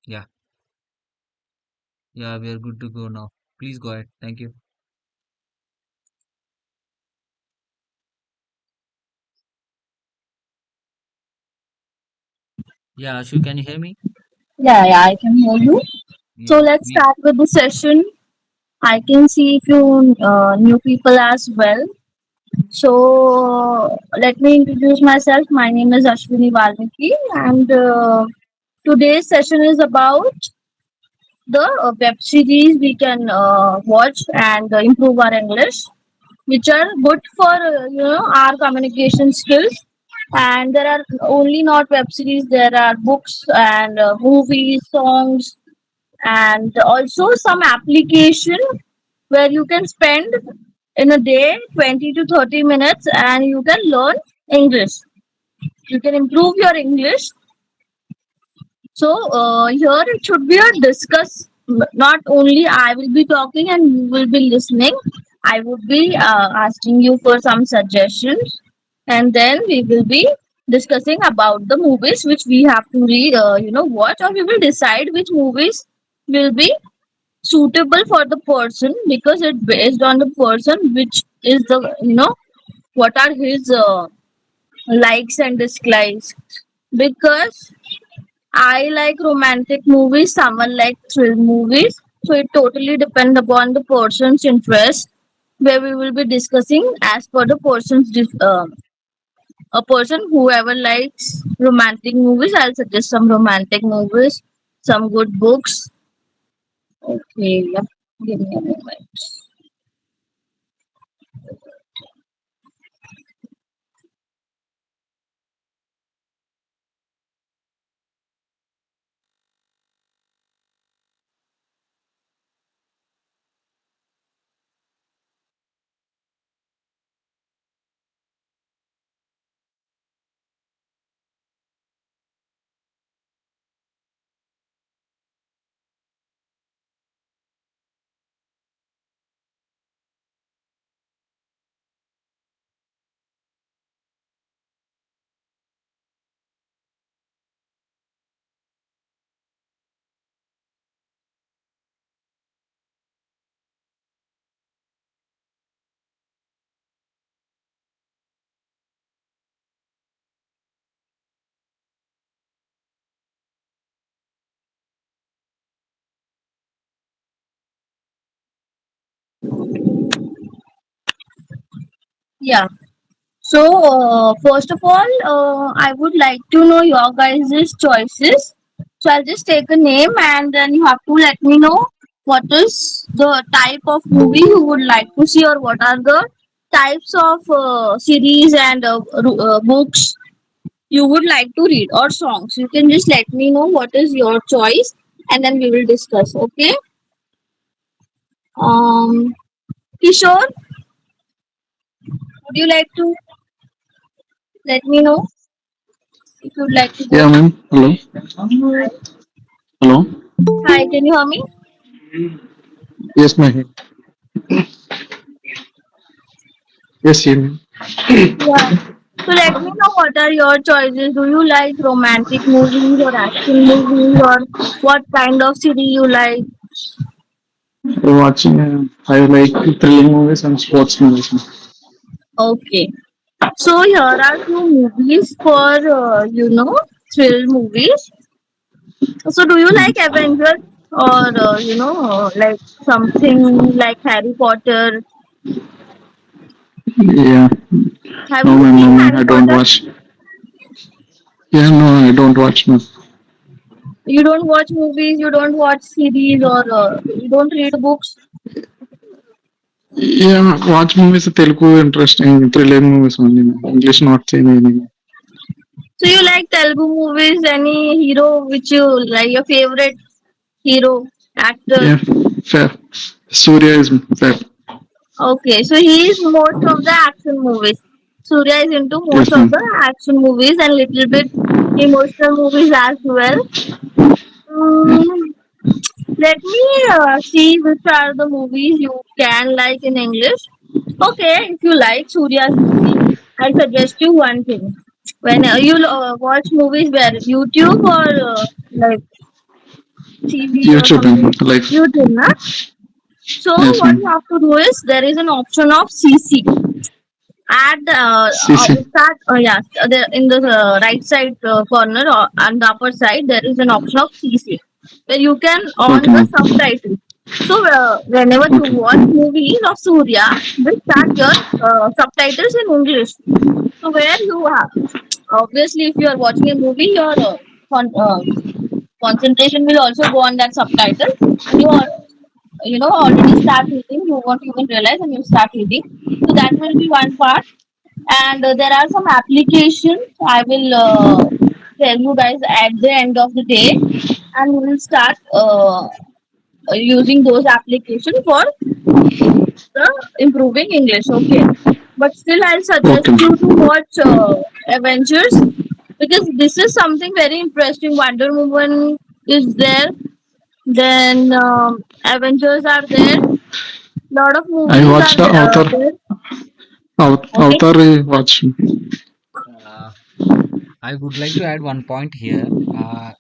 Yeah, yeah, we are good to go now. Please go ahead. Thank you. Yeah, Ashu, can you hear me? Yeah, I can hear you. So Yeah, let's we. start with the session. I can see if you new people as well. So let me introduce myself. My name is Ashwini Valmiki, and today's session is about the web series we can watch and improve our English, which are good for our communication skills. And there are only not web series. There are books and movies, songs, and also some application where you can spend in a day 20 to 30 minutes and you can learn English. You can improve your English. So here it should be a discuss. Not only I will be talking and you will be listening. I would be asking you for some suggestions, and then we will be discussing about the movies which we have to watch, or we will decide which movies will be suitable for the person, because it based on the person which is the what are his likes and dislikes. Because I like romantic movies, someone like thrill movies, so it totally depends upon the person's interest, where we will be discussing as per the person's a person whoever likes romantic movies, I'll suggest some romantic movies, some good books. Okay, yeah, give me a moment. Yeah. So, first of all, I would like to know your guys' choices. So, I'll just take a name and then you have to let me know what is the type of movie you would like to see, or what are the types of series and books you would like to read, or songs. You can just let me know what is your choice, and then we will discuss. Okay. Um, Kishore, would you like to let me know if you'd like to go? Yeah, ma'am. Hello. Hello. Hi, can you hear me? Yes, ma'am. Yes, yeah, ma'am. Yeah. So let me know what are your choices. Do you like romantic movies or action movies, or what kind of series you like? Watching. I like thrilling movies and sports movies, ma'am. Okay. So here are few movies for thrill movies. So do you like Avengers, or like something like Harry Potter? Yeah. Have No, you ma'am. No, seen ma'am. Harry I don't Potter? watch. Yeah, no, I don't watch, ma'am. You don't watch movies, you don't watch series, or you don't read books. Yeah, watch movies. Telugu interesting thrilling movies only, ma'am. English not seeing any. So you like Telugu movies? Any hero which you like, your favorite hero actor? Yeah, fair. Surya is fair. Okay, so he is most of the action movies. Surya is into most Yes, of ma'am. the action movies and little bit emotional movies as well. Mm, let me see which are the movies you can like in English. Okay, if you like Surya's movie, I suggest you one thing. When you watch movies, where YouTube or like TV or YouTube, something. like, YouTube, na? So yes, what ma'am. you have to do is there is an option of CC. At the CC. start, yeah, there in the right side corner or on the upper side, there is an option of CC where you can Okay, on the ma'am. subtitle. So whenever you Okay. watch movies of Surya, they start your subtitles in English. So where you have, obviously, if you are watching a movie, your concentration will also go on that subtitle, and already start reading. You won't even realize, and you start reading. So that will be one part. And there are some applications I will tell you guys at the end of the day, and we will start using those applications for the improving English. Okay, but still, I'll suggest Okay, you to ma'am. watch Avengers because this is something very interesting. Wonder Woman is there, then Avengers are there. Lot of I movies watched are the Avatar. there. Okay. Avatar I watched. Uh, I would like to add one point here.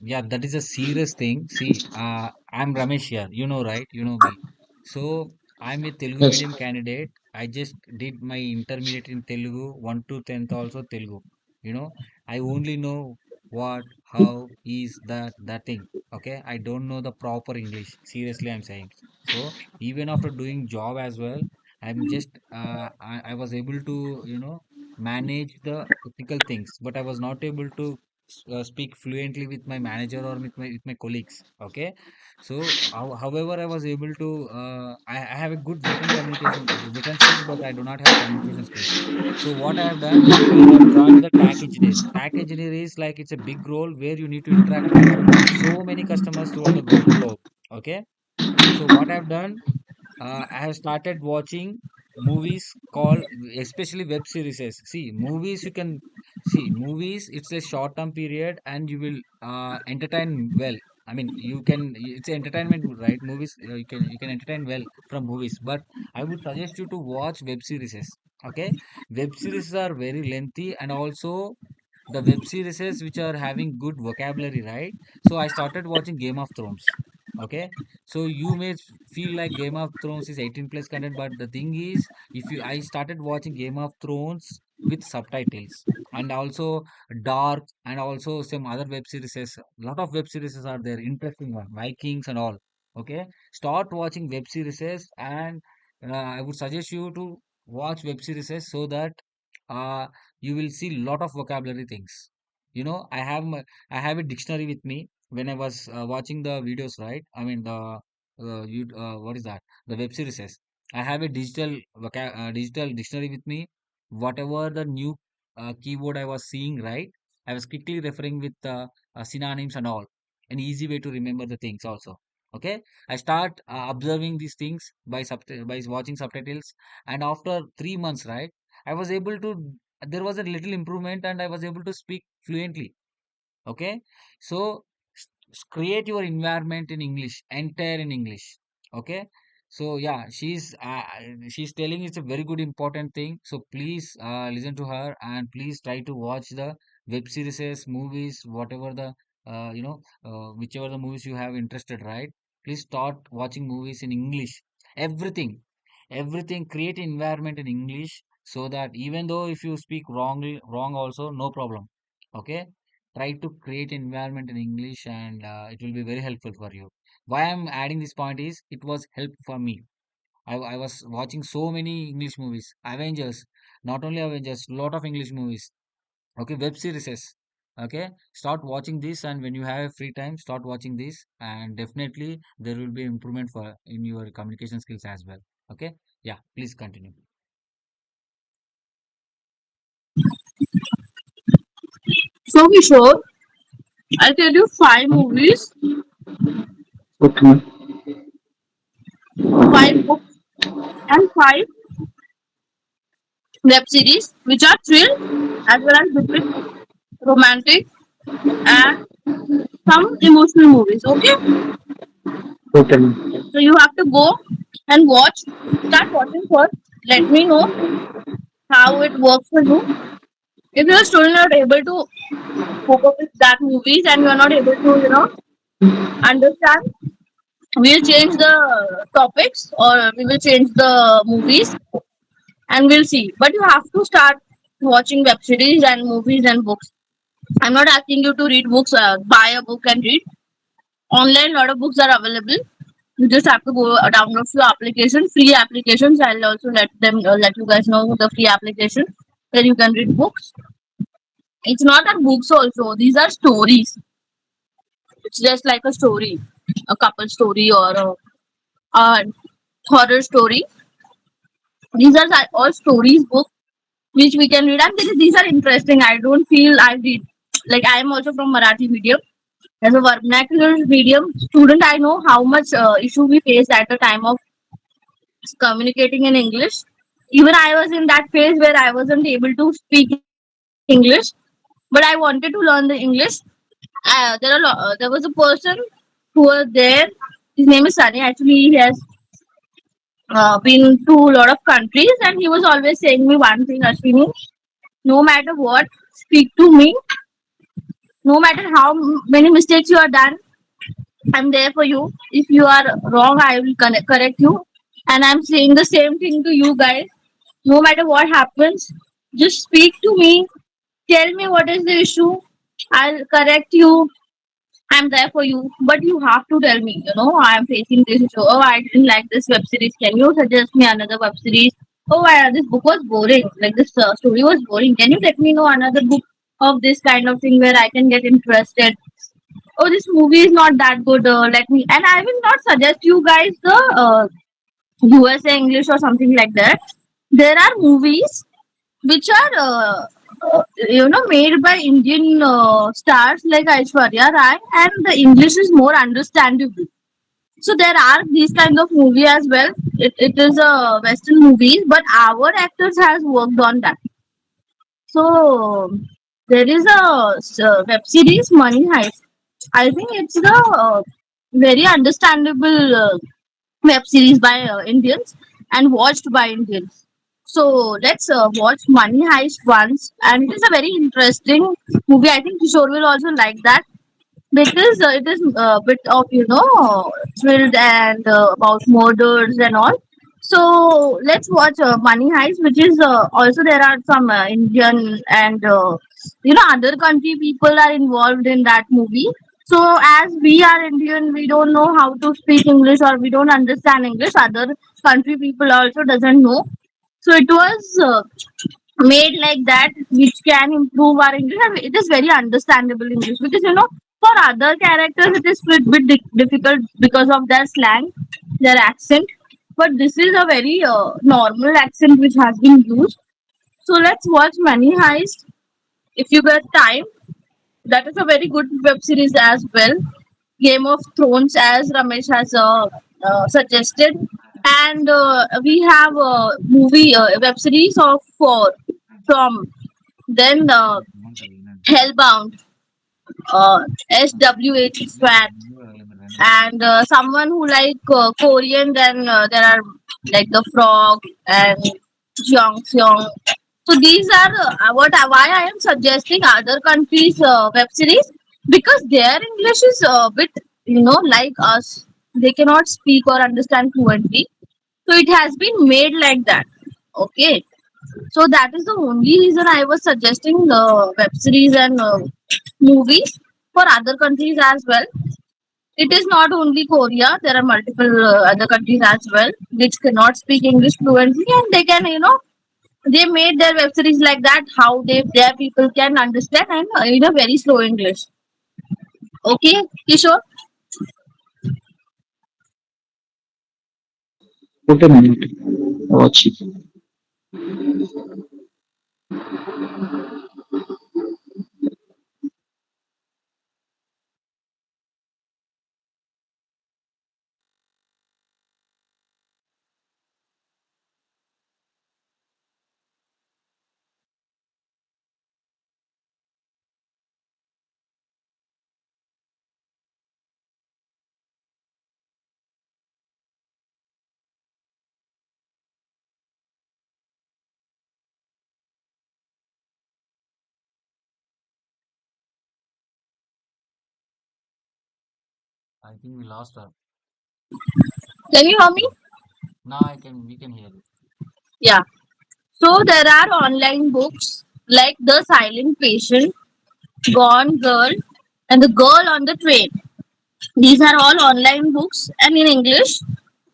Yeah, that is a serious thing. See, I'm Ramesh here. You know, right? You know me. So I'm a Telugu Yes. medium candidate. I just did my intermediate in Telugu, 1 to 10th also Telugu. You know, I only know what, how is that thing. Okay, I don't know the proper English. Seriously, I'm saying. So even after doing job as well, I'm just I was able to manage the technical things, but I was not able to speak fluently with my manager or with my colleagues. Okay, so however, I was able to. I have a good written skills, but I do not have communication skills. So what I have done, I have joined the tech engineer. Tech engineer is like it's a big role where you need to interact with so many customers throughout the globe. Okay, so what I've done, I have started watching movies called, especially web series. See, movies you can see movies. It's a short term period, and you will entertain well. I mean, you can. It's entertainment, right? Movies you can entertain well from movies. But I would suggest you to watch web series. Okay, web series are very lengthy, and also the web series which are having good vocabulary, right? So I started watching Game of Thrones. Okay, so you may feel like Game of Thrones is 18 plus content, but the thing is, if you I started watching Game of Thrones with subtitles, and also Dark, and also some other web series. A lot of web series are there, interesting one, Vikings and all. Okay, start watching web series, and I would suggest you to watch web series so that uh, you will see lot of vocabulary things. I have a dictionary with me when I was watching the videos, right? I mean what is that? The web series says. I have a digital dictionary with me. Whatever the new keyword I was seeing, right? I was quickly referring with synonyms and all. An easy way to remember the things also. Okay, I start observing these things by watching subtitles, and after 3 months, right? I was able to there was a little improvement, and I was able to speak fluently. Okay, so create your environment in English, entire in English. Okay, so yeah, she's telling it's a very good important thing. So please listen to her, and please try to watch the web series, movies, whatever the whichever the movies you have interested, right? Please start watching movies in English. Everything, everything. Create an environment in English so that even though if you speak wrong also, no problem. Okay, try to create an environment in English, and it will be very helpful for you. Why I'm adding this point is it was help for me. I was watching so many English movies, Avengers, not only Avengers, lot of English movies. Okay, web series. Okay, start watching this, and when you have free time, start watching this, and definitely there will be improvement for in your communication skills as well. Okay, yeah, please continue. So Kishore, I'll tell you five movies, Okay, ma'am. five books, and five web series which are thrill as well as between romantic and some emotional movies. Okay, Okay, ma'am. so you have to go and watch. Start watching first. Let me know how it works for you. If you're still not able to cope up with that movies and you're not able to, Understand? We'll change the topics or we will change the movies and we'll see. But you have to start watching web series and movies and books. I'm not asking you to read books, buy a book and read. Online, lot of books are available. You just have to go download few applications, free applications. I'll also let you guys know the free application where you can read books. It's not that books also. These are stories. It's just like a story, a couple story or a horror story. These are all stories book which we can read, and these are interesting. I don't feel I read like I am also from Marathi medium. As a vernacular medium student, I know how much issue we face at the time of communicating in English. Even I was in that phase where I wasn't able to speak English, but I wanted to learn the English. There was a person who was there. His name is Sunny. Actually, he has been to a lot of countries, and he was always saying me one thing, Ashwini. No matter what, speak to me. No matter how many mistakes you are done, I'm there for you. If you are wrong, I will correct you. And I'm saying the same thing to you guys. No matter what happens, just speak to me. Tell me what is the issue. I'll correct you. I'm there for you. But you have to tell me, I'm facing this issue. Oh, I didn't like this web series. Can you suggest me another web series? Oh, this book was boring. Like this story was boring. Can you let me know another book of this kind of thing where I can get interested? Oh, this movie is not that good. Let me, and I will not suggest you guys the USA English or something like that. There are movies which are made by Indian stars like Aishwarya Rai, and the English is more understandable. So there are these kinds of movie as well. It is a Western movie, but our actors has worked on that. So there is a web series Money Heist. I think it's the very understandable web series by Indians and watched by Indians. So let's watch Money Heist once, and it is a very interesting movie. I think Kishore will also like that because it is a bit of thrilled and about murders and all. So let's watch Money Heist, which is also there are some Indian and other country people are involved in that movie. So as we are Indian, we don't know how to speak English or we don't understand English. Other country people also doesn't know. So it was made like that which can improve our English, and it is very understandable English because for other characters it is a bit difficult because of their slang, their accent, but this is a very normal accent which has been used. So let's watch Money Heist if you get time. That is a very good web series as well. Game of Thrones, as Ramesh has suggested, and we have a movie, web series of four from then Hellbound, SWH Swat, and someone who like Korean. Then there are like the Frog and Jeong Seong. So these are why I am suggesting other countries web series because their English is a bit like us. They cannot speak or understand fluently, so it has been made like that. Okay, so that is the only reason I was suggesting the web series and movies for other countries as well. It is not only Korea. There are multiple other countries as well which cannot speak English fluently, and they can they made their web series like that how their people can understand and in a very slow English. Okay, Kishore. Okay, man. Okay. Watch it. I think we lost her. Can you hear me? Okay. Now we can hear you. Yeah. So there are online books like The Silent Patient, Gone Girl, and The Girl on the Train. These are all online books and in English.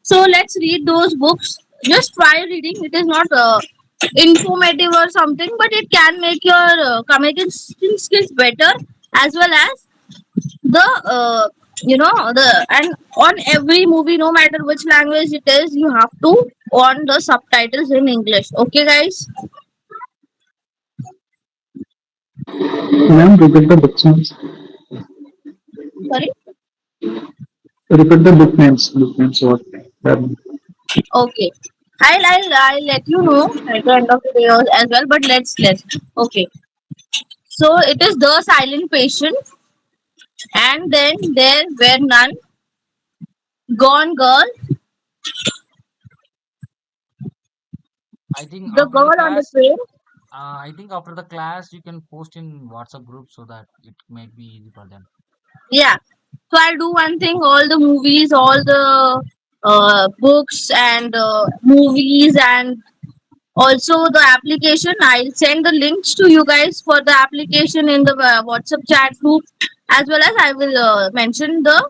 So let's read those books. Just try reading. It is not informative or something, but it can make your communication skills better, as well as the the and on every movie, no matter which language it is, you have to on the subtitles in English. Okay, guys. Ma'am, repeat the book names. Sorry. Repeat the book names. Book names. What? Um, Okay. I'll let you know at the end of the day as well. But let's okay. So it is The Silent Patient, and then there were none. Gone Girl, I think The after the Girl on the class, Train. I think after the class you can post in WhatsApp group so that it might be easy for them. Yeah. So I'll do one thing. All the movies, all the books and movies, and also the application. I'll send the links to you guys for the application in the WhatsApp chat group, as well as I will mention the.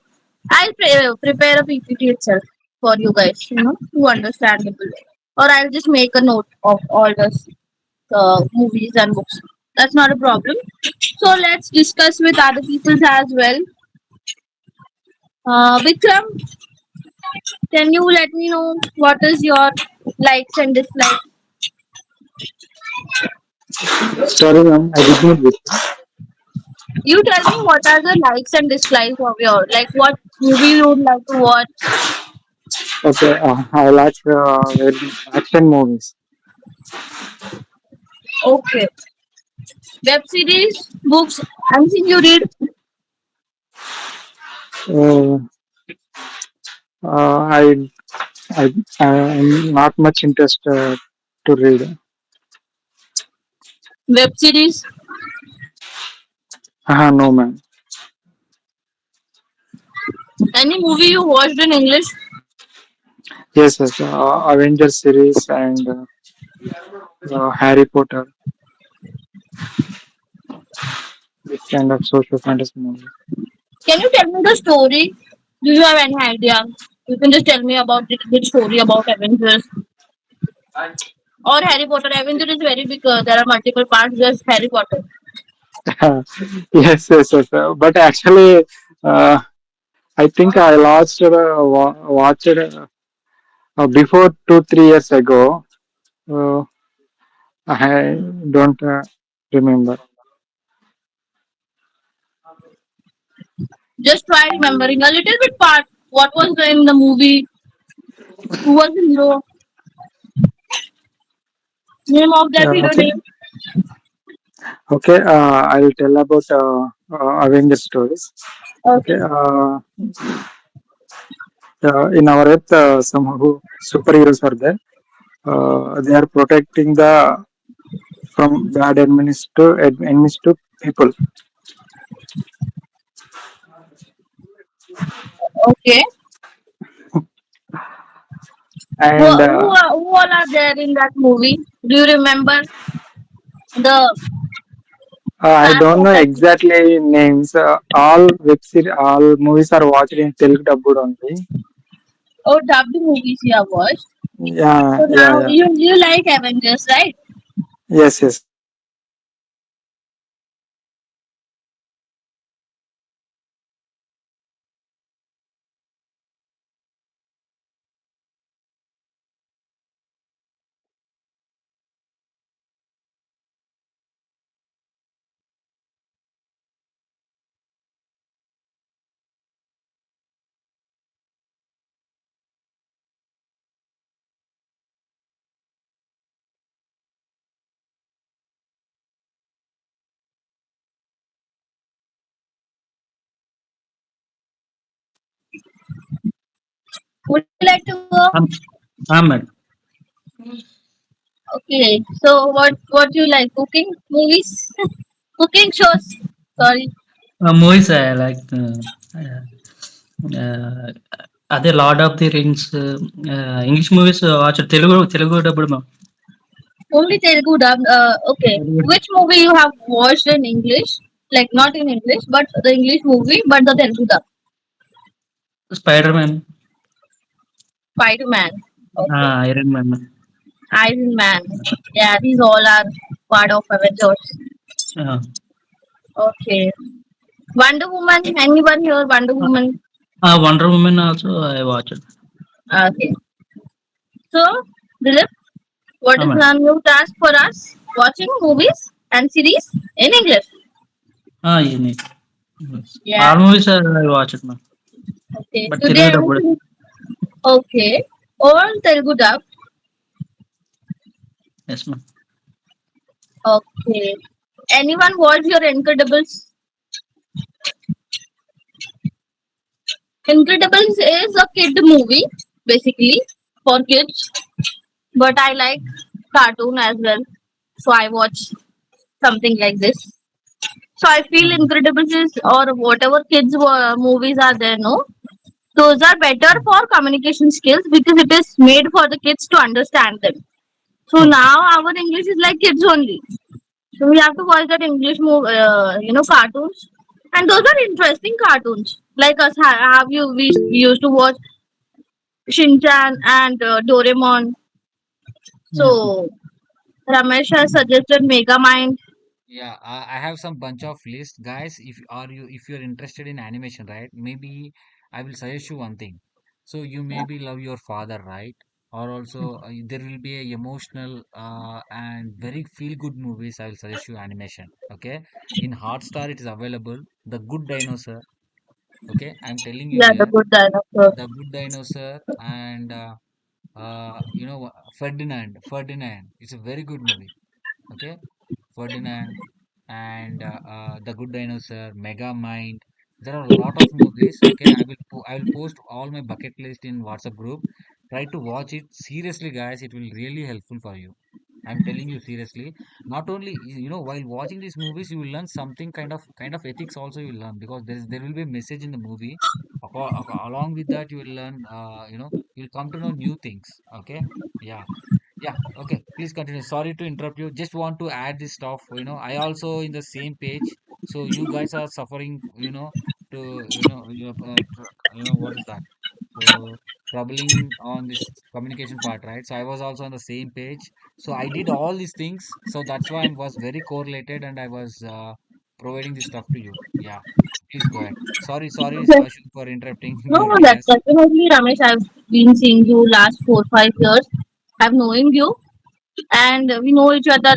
Prepare a PPT itself for you guys, to understand it. Or I'll just make a note of all the movies and books. That's not a problem. So let's discuss with other people as well. Vikram, can you let me know what is your likes and dislikes? sorry, ma'am. I did not get. You tell me what are the likes and dislikes of your, like, what movie you would like to watch. Okay. I like action movies. Okay. Web series, books, anything you read. Uh, I I'm not much interested to read. Web series. No, ma'am. Any movie you watched in English. Yes, yes. Avengers series and Harry Potter. This kind of social fantasy movie. Can you tell me the story? Do you have any idea? You can just tell me about it, which story about Avengers or Harry Potter. Avengers is very big. There are multiple parts. Just Harry Potter. Yes, yes, yes. But actually, uh, I think I last watched before 2 3 years ago. Uh, I don't remember. Just try remembering a little bit part. What was in the movie? Who was the hero? Name of that hero Okay, name. okay. I will tell about Avengers stories. Okay. Okay. In our Earth, some who superheroes are there. They are protecting the from bad enemies to people. Okay. And Who all are there in that movie? Do you remember the I cast don't of know that movie? exactly names. All movies are watched in Telugu dubbed only. Oh, dubbed movies you have watched. Yeah, So yeah, now yeah. you like Avengers, right? Yes, yes. Would you like to go? I'm Ahmed. Okay. So what you like? Cooking movies? Cooking shows. Sorry. Movies I like. Uh, అదే lord of the rings English movies watch Telugu డబ్బుడు ma'am. Only Telugu dub. Okay. Which movie you have watched in English? Like not in English, but the English movie, but the Telugu dub. Spider man, Spider Man. Okay. Iron man. Iron Man. Yeah, these all are part of Avengers. Okay. Wonder Woman. Anyone here? Wonder Woman. Wonder women also I watch. Okay. So, Dilip, what is ma'am. the new task for us? Watching movies and series in English. ఇవన్నీ Yeah. All movies I watch ma'am, Okay. But Today Telugu dubbed. anything. Okay. All Telugu dub. Yes ma'am. Okay. Anyone watch your Incredibles? Incredibles is a kid movie, basically for kids. But I like cartoon as well, so I watch something like this. So I feel Incredibles is or whatever kids movies are there, no, those are better for communication skills because it is made for the kids to understand them. So okay. now our English is like kids only. So we have to watch that English movie, cartoons, and those are interesting cartoons. Like us, have you we used to watch Shinchan and Doraemon. Yes, ma'am. So Ramesh has suggested Megamind. Yeah, I have some bunch of list, guys. If you're interested in animation, right? Maybe I will suggest you one thing. So you maybe love your father, right? Or also there will be a emotional and very feel good movies. I will suggest you animation. Okay, in Hotstar it is available. The Good Dinosaur. Okay, I'm telling you Yeah, the here, good dinosaur. The Good Dinosaur and Ferdinand. Ferdinand. It's a very good movie. Okay, Ferdinand and The Good Dinosaur, Mega Mind. There are a lot of movies. Okay, I will post all my bucket list in WhatsApp group. Try to watch it seriously, guys. It will really helpful for you. I'm telling you seriously. Not only while watching these movies, you will learn something kind of ethics also you will learn because there will be a message in the movie. Along with that, you will learn. You'll come to know new things. Okay, yeah. Yeah, okay. Please continue. Sorry to interrupt you. Just want to add this stuff. I also in the same page. So you guys are suffering, what is that? So troubling on this communication part, right? So I was also on the same page. So I did all these things. So that's why I was very correlated and I was providing this stuff to you. Yeah, please go ahead. Sorry, Okay. Ashwin, for interrupting No, your no, that's BS. definitely Ramesh. I've been seeing you last 4 5 years. I've knowing you, and we know each other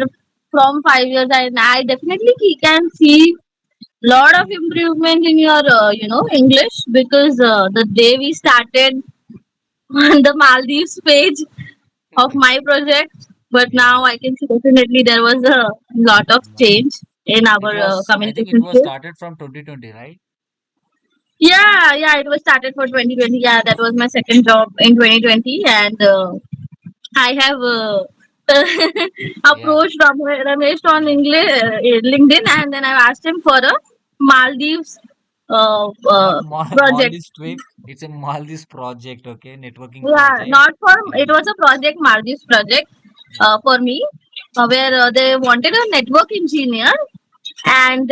from 5 years. And I definitely can see lot of improvement in your English because the day we started on the Maldives page of my project, but Yeah. now I can see definitely there was a lot of change in our I think it communication was skills. started from 2020, right? Yeah, yeah, it was started for 2020. Yeah, that was my second job in 2020, and I have Yeah, approached Ramesh on yeah. English, LinkedIn, and then I asked him for a Maldives Not project. Maldives trip. It's a Maldives project, okay? Networking Yeah, project. not for it Yeah, was a project, Maldives project for me, where they wanted a network engineer, and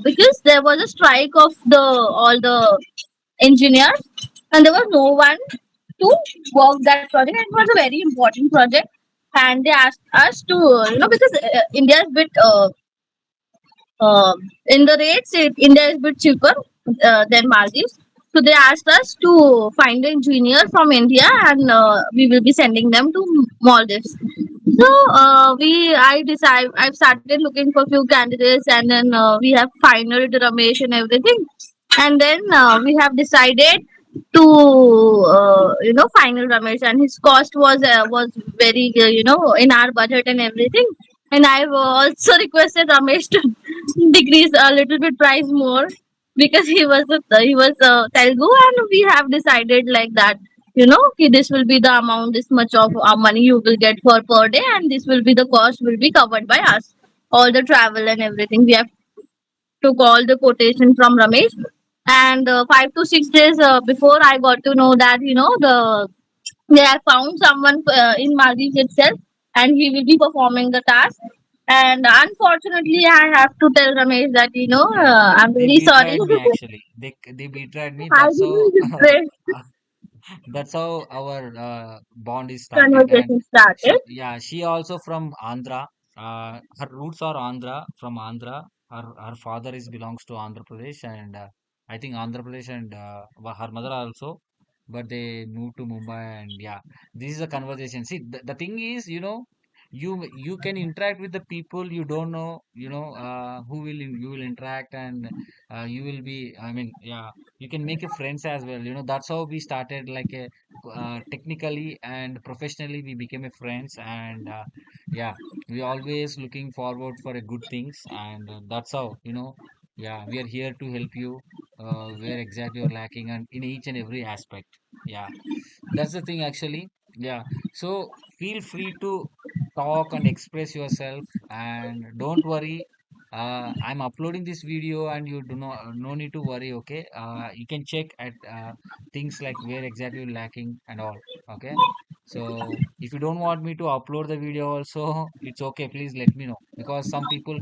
because there was a strike of the all the engineers, and there was no one to work that project. It was a very important project, and they asked us to because India is bit in the rates, India is a bit cheaper than Maldives. So they asked us to find an engineer from India, and we will be sending them to Maldives. So I've started looking for few candidates, and then we have finalized Ramesh and everything, and then we have decided to final Ramesh, and his cost was very in our budget and everything. And I've also requested Ramesh to decrease a little bit price more because he was Telugu, and we have decided like that. This will be the amount, this much of money you will get for per day, and this will be the cost will be covered by us. All the travel and everything we have took all the quotation from Ramesh, And 5 to 6 days before, I got to know that they have found someone in Maldives itself, and he will be performing the task. And unfortunately, I have to tell Ramesh that Yeah, I'm they very sorry. betrayed me actually. They betrayed me. I That's how didn't regret that's how our bond is started. And conversation started. she also from Andhra. Her roots are Andhra, from Andhra. Her father is belongs to Andhra Pradesh, and I think Andhra Pradesh, and her mother also, but they moved to Mumbai. And yeah, this is a conversation. See, the thing is, you can interact with the people you don't know, who you will interact, and you will be. I mean, yeah, you can make a friends as well. That's how we started, like a technically and professionally we became a friends. And yeah, we always looking forward for a good things. And that's how, yeah, we are here to help you where exactly you're lacking, and in each and every aspect. Yeah, that's the thing actually. Yeah, so feel free to talk and express yourself, and don't worry. I'm uploading this video, and you do not no need to worry. Okay, you can check at things like where exactly you're lacking and all. Okay, so if you don't want me to upload the video also, it's okay. Please let me know, because some people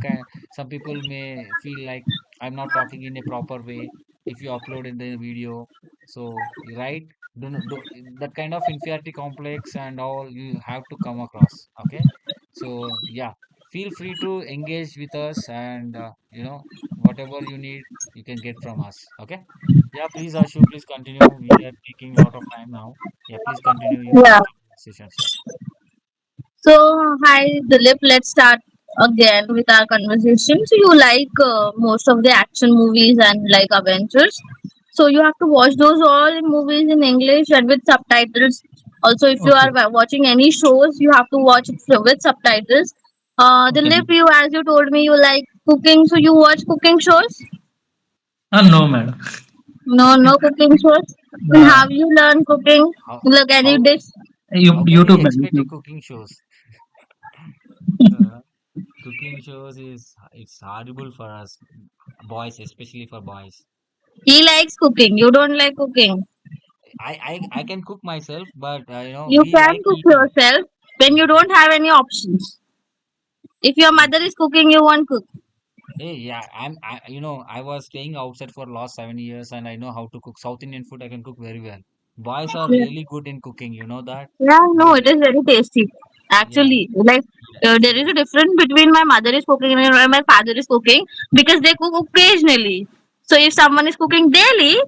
may feel like I'm not talking in a proper way if you upload in the video. So right, do that kind of inferiority complex and all you have to come across. Okay, so yeah, feel free to engage with us, and whatever you need you can get from us. Okay, yeah, please Ashu, please continue. We are taking a lot of time now. Yeah, please continue your Yeah. sessions. Yeah. So, hi, Dilip. Let's start again with our conversation. So, you like most of the action movies and like adventures. So, you have to watch those all in movies in English and with subtitles. Also, if you Okay. are watching any shows, you have to watch it with subtitles. Okay. Dilip, you, as you told me, you like cooking. So, you watch cooking shows? No, madam. No, no cooking shows. And Uh, have you learned cooking? how Like any how dish? how can we YouTube, madam. expect a YouTube. cooking shows? uh, Cooking shows is it's horrible for us boys, especially for boys. He likes cooking. You don't like cooking. I can cook myself, but You we can like cook eating. yourself when you don't have any options. If your Mm. mother is cooking, you won't cook. Hey, yeah, I was staying outside for last 7 years, and I know how to cook South Indian food. I can cook very well. Boys are Yeah, really good in cooking, you know that? yeah, no, They, it is very tasty. yeah, Actually, like yeah, there is a difference between my mother is cooking and my father is cooking because they cook occasionally. So if someone is cooking daily,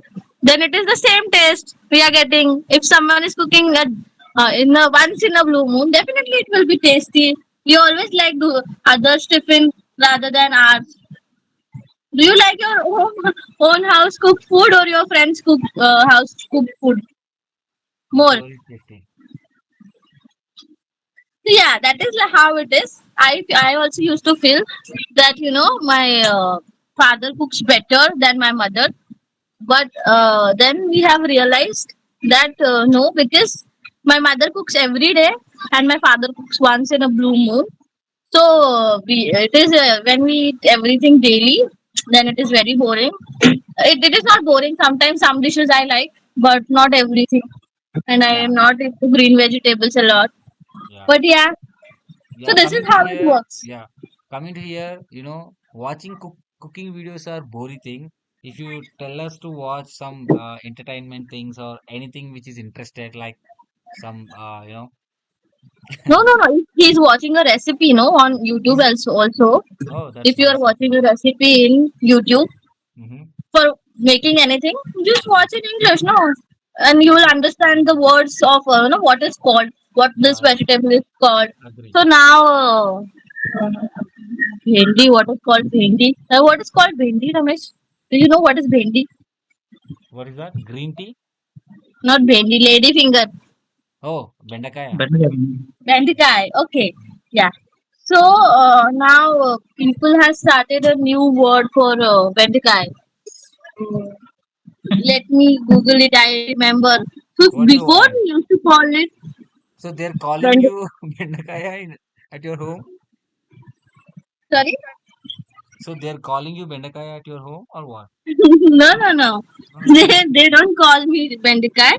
then it is the same taste we are getting. If someone is cooking in a once in a blue moon, definitely it will be tasty. We always like do others' tiffin rather than ours. Do you like your own house cooked food or your friends cook house cooked food more? equally tasty. Yeah, that is like how it is. I also used to feel that my father cooks better than my mother, but then we have realized that no, because my mother cooks every day and my father cooks once in a blue moon. So it is when we eat everything daily, then it is very boring. It is not boring. Sometimes some dishes I like, but not everything. And I Yeah, am not into green vegetables a lot. yeah, But yeah, so yeah. this is how it works. Coming to here, watching cooking videos are boring thing. If you tell us to watch some entertainment things or anything which is interested, like some, No, no, no. If he's watching a recipe, no, on YouTube also. oh, that's If you are nice. watching a recipe in YouTube Mm-hmm. for making anything, just watch in English, no, and you will Okay. understand the words of what is called, what this Yeah, vegetable is called. agree. So now, bhendi, what is called bhendi? What is called bhendi, Ramesh? Do you know what is bhendi? What is that? Green tea? Not bhendi, lady finger. Oh, bendakaya. Better, madam. Bendikai. Okay. Yeah. So now people have started a new word for Bendikai. Let me Google it. I remember. So What do you before want? we used to call it So they're calling Bendikai. you bendakaya at your home? Sorry. So they're calling you Bendakai at your home or what? No, no, no. They don't call me Bendikai,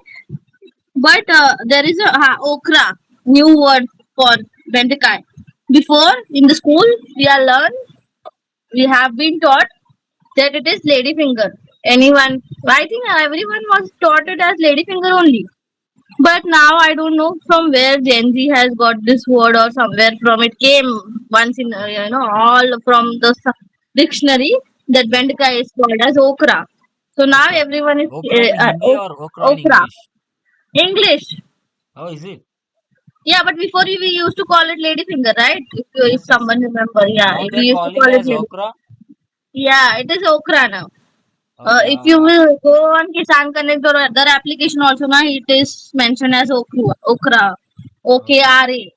but there is a okra, new word for Bendikai. Before in the school, we have been taught that it is ladyfinger. Anyone, I think everyone was taught it as ladyfinger only. But now I don't know from where Gen Z has got this word or somewhere from it came once in Okay. all from the dictionary that Yeah. Bendikai is called as okra. So now Okra. everyone is Okra in Hindi or okra in okra English? English. Oh, is it? Yeah, but before we used to call it ladyfinger, right? If Yes, yes. someone remember, yeah, Now we they're used to calling call it as lady. okra. Yeah, it is okra now. Okay. If you will go on Kisan Connect or other application also now, it is mentioned as okra, Okay. OKRA.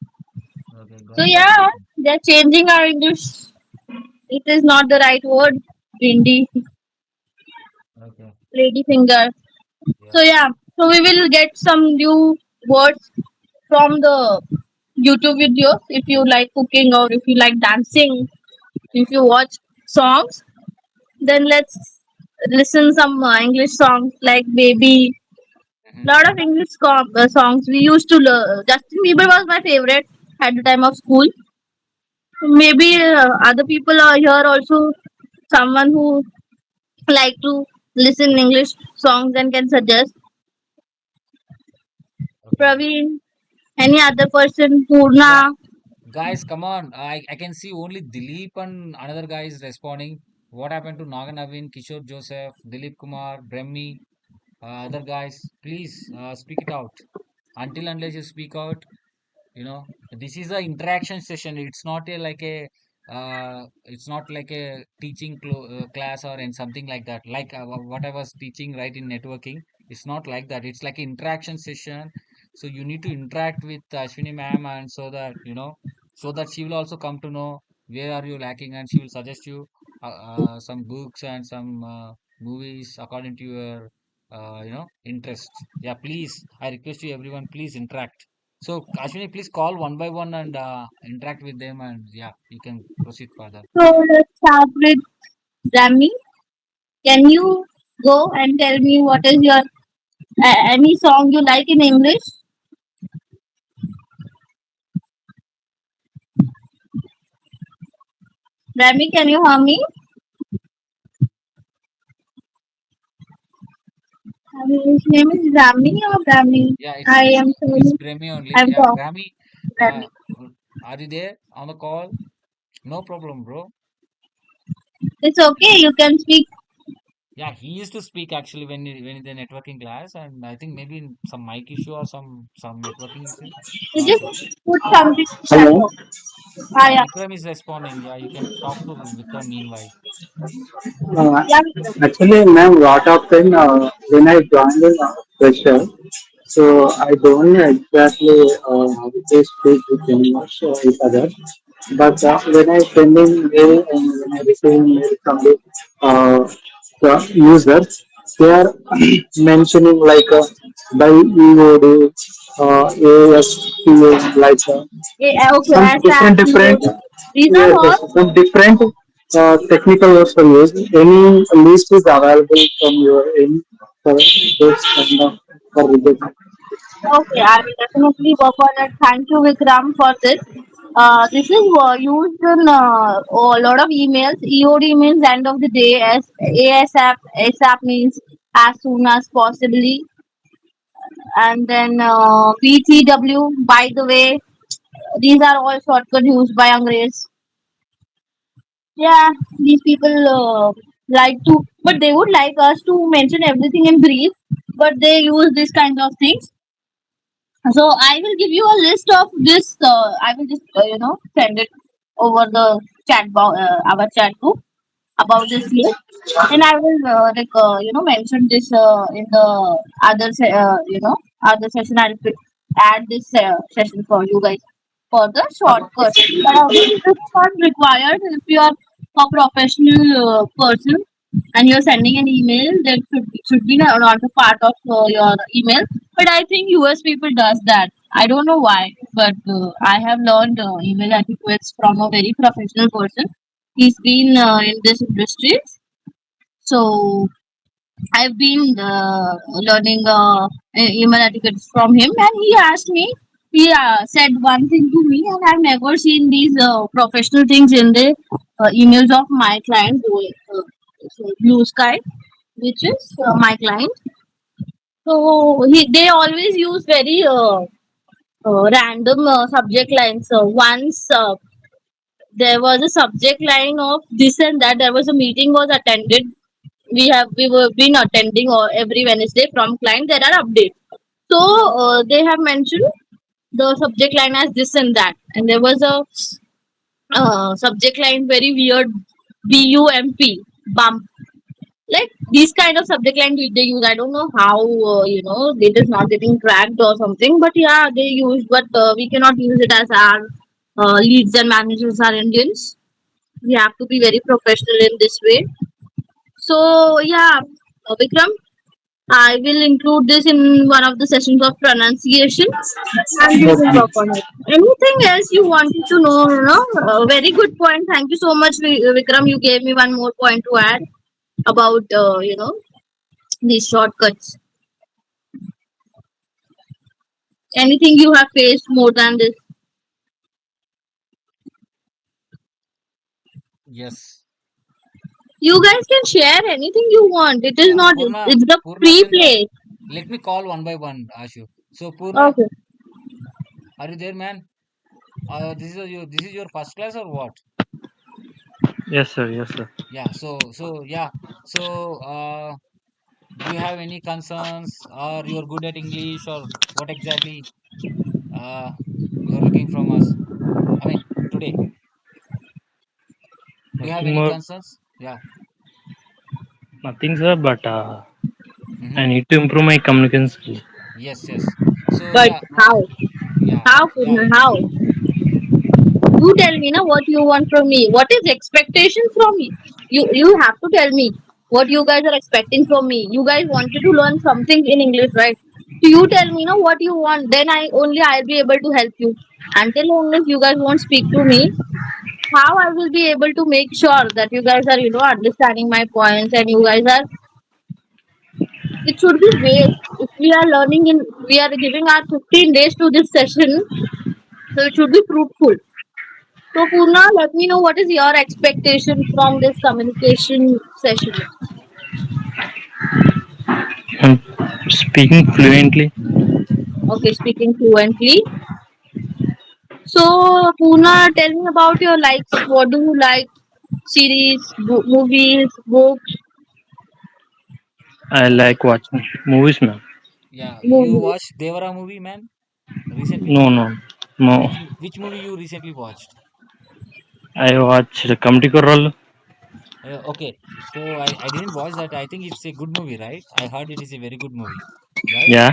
Okay. So Got yeah, it. they're changing our English. It is not the right word. Hindi, Okay. lady finger. So Yeah. yeah, so we will get some new words from the YouTube videos. If you like cooking or if you like dancing, if you watch songs, then let's listen some English songs like Baby. Mhm. Lot of English songs we used to learn. Justin Bieber was my favorite at the time of school. Maybe other people are here also. Someone who like to listen English songs and can suggest. Okay. Praveen, any other person, Yeah. Purna. Guys, come on. I can see only Dilip and another guy is responding. What happened to Naga Naveen, Kishore Joseph, Dilip Kumar, Bremmi, other guys? Please speak it out. Until unless you speak out, this is a interaction session. It's not a like a it's not like a teaching class or in something like that, like what I was teaching right in networking. It's not like that. It's like an interaction session. So you need to interact with Ashwini ma'am, and so that so that she will also come to know where are you lacking, and she will suggest you some books and some movies according to your interest. Yeah, please, I request you everyone, please interact. So, Ashwini, please call one by one and interact with them, and yeah, you can proceed further. So let's start with Rami. Can you go and tell me what is your any song you like in English? Rami, can you hear me? His name is Rami or Rami? Yeah, it's I it's am it's sorry. Brahmi only. I'm Yeah, talking Brahmi, Rami. are you there on the call? No problem, bro. It's okay. You can speak. Yeah, he used to speak actually when in the networking class, and I think maybe in some mic issue or some networking issue. You Not just sure. put something in chat Hello. box. Ah, Yeah, yeah. Vikram is responding. Yeah, you can talk to Vikram meanwhile. Uh, Yeah, Vikram. Actually, ma'am, lot of time when I joined in fresher, so I don't know exactly how to speak with English with others. But when I sending mail and when I receiving mail from the users, they are mentioning like by EOD, ASPA, like Okay, some ASAP, different different EOD. These are yes, all. yes, some different technical words for use. Any list is available from your end for those kind of for rejection. Okay, I will definitely work on it. Thank you, Vikram, for this. This is used in a lot of emails. EOD means end of the day. ASAP, ASAP means as soon as possibly. And then BTW, by the way, these are all shortcut used by Angrez. Yeah, these people like to, but they would like us to mention everything in brief, but they use this kind of things. So I will give you a list of this. I will just send it over the our chat group about this list, and I will mention this in the other session. Add this session for you guys for the shortcut. This is not required if you are a professional person and you're sending an email. That should be not a part of your email. But I think US people does that. I don't know why, but I have learned email etiquettes from a very professional person. He's been in this industry. So I've been learning email etiquette from him, and he asked me. He said one thing to me, and I've never seen these professional things in the emails of my client, so Blue Sky, which is my client. So they always use very random subject lines. So once there was a subject line of this and that. There was a meeting was attended. We were been attending every Wednesday from client. There are updates. So they have mentioned the subject line as this and that, and there was a subject line very weird, BUMP, bump. Like these kind of subject line they use. I don't know how it is not getting tracked or something, but yeah, they use. But we cannot use it as our leads and managers are Indians. We have to be very professional in this way. So yeah, Vikram, I will include this in one of the sessions of pronunciation, and we will Okay. work on it. Anything else you wanted to know? Very good point. Thank you so much, Vikram. You gave me one more point to add about these shortcuts. Anything you have faced more than this? Yes. You guys can share anything you want. It is Yeah. not. Purna, It's the Purna, tell me. pre-play. Let me call one by one, Ashu. So, Purna, Okay. are you there, man? This is your first class or what? Yes, sir. Yes, sir. Yeah. Yeah. So, do you have any concerns, or you're good at English, or what exactly uh you're looking from us? I mean, today. Do you have Nothing any more, concerns? Yeah. nothing, sir. But Mm-hmm. I need to improve my communication skill. Yes. Yes. So, But yeah. how? Yeah. How, Yeah. Purna? How? You tell me now what you want from me. What is expectation from me? You have to tell me what you guys are expecting from me. You guys wanted to learn something in English, right? So you tell me now what you want. Then I'll be able to help you. Until unless you guys won't speak to me, how I will be able to make sure that you guys are understanding my points and you guys are. It should be waste if we are giving our 15 days to this session, so it should be fruitful. So, Purna, let me know what is your expectation from this communication session. And speaking fluently, Okay, speaking fluently. So, Purna, tell me about your likes. What do you like? Series, movies, books, I like watching movies, man. Yeah. You movies. watched Devara movie, man, recently? No, no, no. Which movie you recently watched? I watch the comedy role. Okay, so I didn't watch that. I think it's a good movie, right? I heard it is a very good movie, right? Yeah,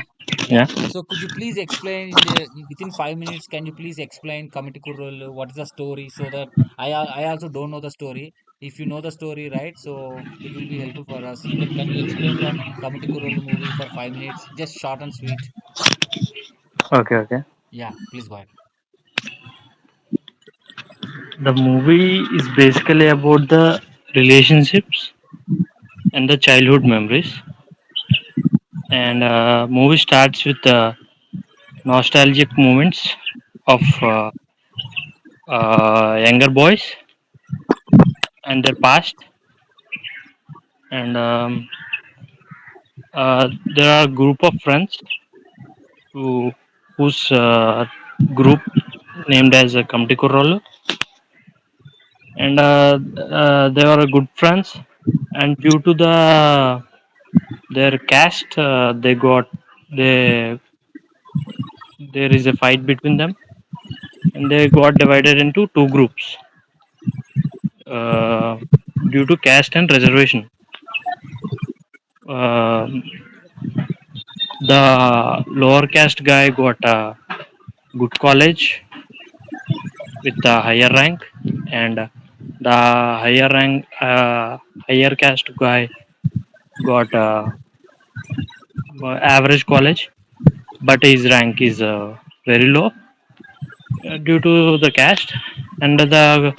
Yeah. yeah. So could you please explain within 5 minutes? Can you please explain Committee Kurul? What is the story so that I also don't know the story. If you know the story, right? So it will be helpful for us. Can you explain the Committee Kurul movie for 5 minutes? Just short and sweet. Okay, okay. Yeah, please go ahead. The movie is basically about the relationships and the childhood memories. And movie starts with nostalgic moments of younger boys and their past. And there are a group of friends who whose group named as a Kamti Kurrolu. And they were good friends. And due to their caste, they there is a fight between them, and they got divided into two groups uh, due to caste and reservation. Uh, the lower caste guy got a good college with a higher rank, and the higher caste guy got a average college, but his rank is very low due to the caste. And the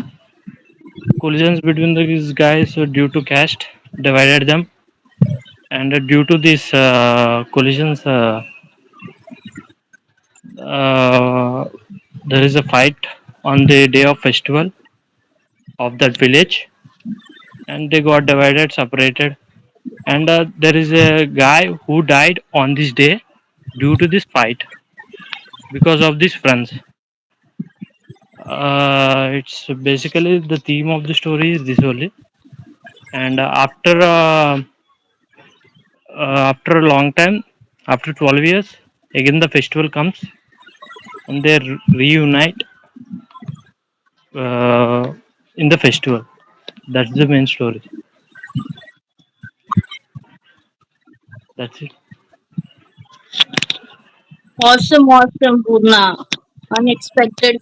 collisions between these guys due to caste divided them, and due to these collisions, uh, there is a fight on the day of festival of that village, and they got divided, separated, and there is a guy who died on this day due to this fight because of these friends. It's basically the theme of the story is this only, and after a long time, after 12 years, again the festival comes and they reunite uh, in the festival. That's the main story. That's it. Awesome, awesome, Purna. Unexpected,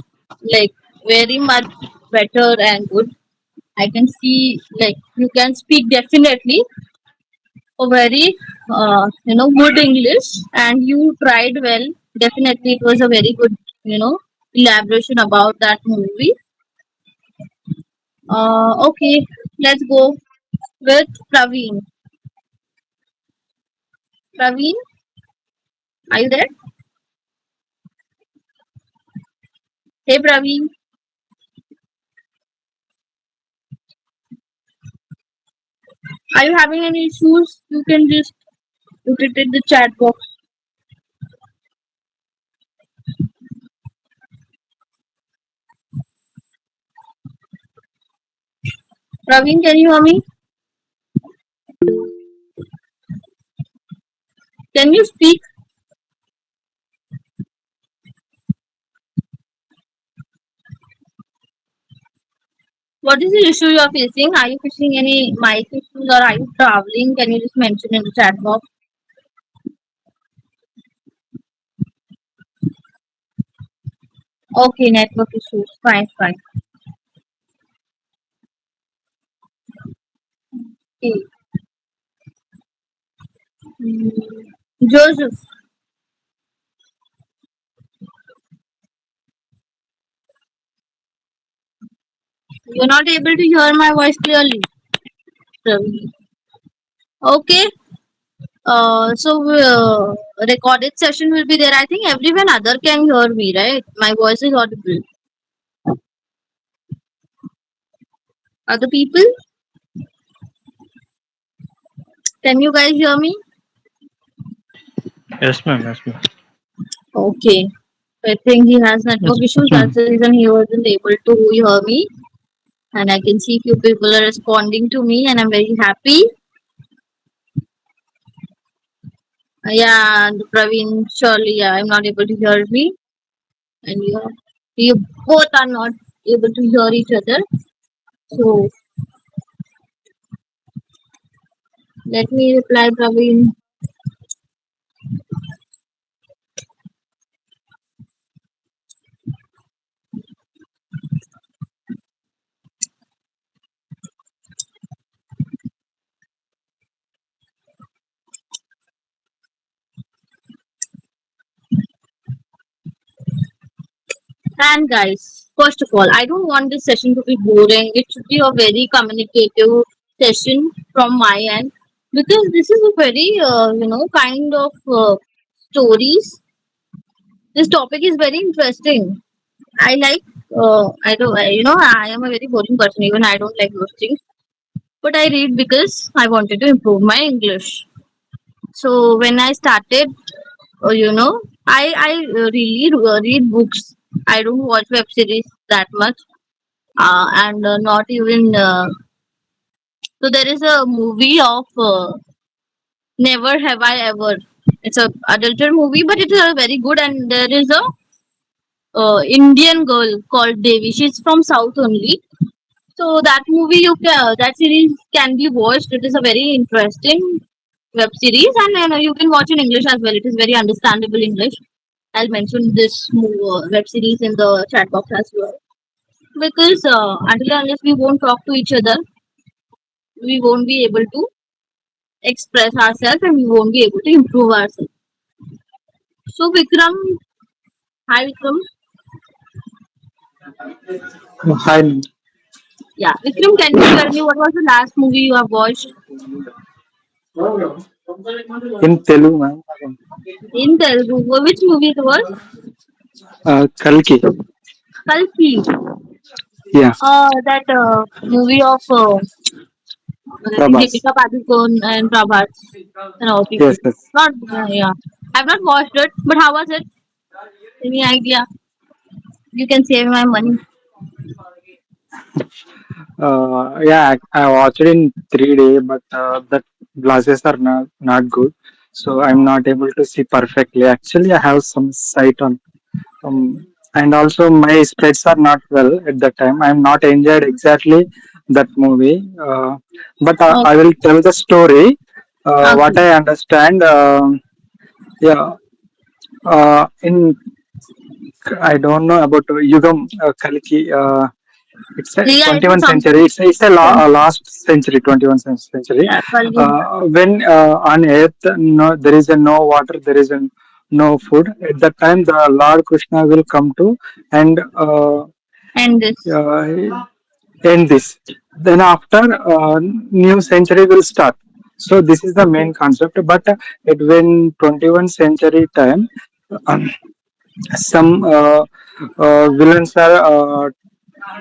like very much better and good. I can see like you can speak definitely a very good English, and you tried well. Definitely, it was a very good elaboration about that movie. Okay, let's go with Praveen. Praveen, are you there? Hey, Praveen, are you having any issues? You can just put it in the chat box. Praveen, can you hear me? Can you speak? What is the issue you are facing? Are you facing any mic issues or are you traveling? Can you just mention in the chat box? Okay, network issues. Fine, fine. Okay. Mm, Joseph, you're not able to hear my voice clearly. Ravi. Okay. Recorded session will be there. I think everyone other can hear me, right? My voice is audible. Other people, can you guys hear me? Yes, ma'am. Yes, ma'am. Okay. I think he has network Yes, issues. That's ma'am. the reason he wasn't able to hear me. And I can see few people are responding to me, and I'm very happy. Yeah, and Praveen, surely, yeah, I'm not able to hear me, and you both are not able to hear each other. So let me reply, Praveen. And guys, first of all, I don't want this session to be boring. It should be a very communicative session from my end because this is a very, kind of stories. This topic is very interesting. I like, I don't, I am a very boring person. Even I don't like those things. But I read because I wanted to improve my English. So when I started, I really read books. I don't watch web series that much, and not even. So there is a movie of Never Have I Ever. It's a adultery movie, but it's a very good. And there is a Indian girl called Devi. She's from South only. So that movie that series can be watched. It is a very interesting web series, and you can watch in English as well. It is very understandable English. I'll mention this web series in the chat box as well. Because until and unless we won't talk to each other, we won't be able to express ourselves and we won't be able to improve ourselves. So Vikram, hi Vikram, Hi. Yeah, Vikram, can you tell me what was the last movie you have watched in Telugu, ma'am. in Telugu? Which movie it was? Kalki. Kalki. Yeah, That movie of I think Prabhas. Deepika Padukone and Prabhas and all people. Yes, yes. Not yeah, I've not watched it, but how was it? Any idea? You can save my money. Yeah, I watched it in 3D, but the glasses are not good, so I'm not able to see perfectly. Actually, I have some sight on, and also my specs are not well at that time. I'm not enjoyed exactly that movie, but I Okay. will tell the story. What Okay. I understand, yeah, in I don't know about Yugam Kalki. It's a Yeah, it is 21st century. something. It's a last century, 21st century. Yeah, Kalki. When on Earth, no, there is a no water, there is a no food. At that time, the Lord Krishna will come to and And this. end this. Then after new century will start. So this is the Okay. main concept. But when 21st century time, um, some villains are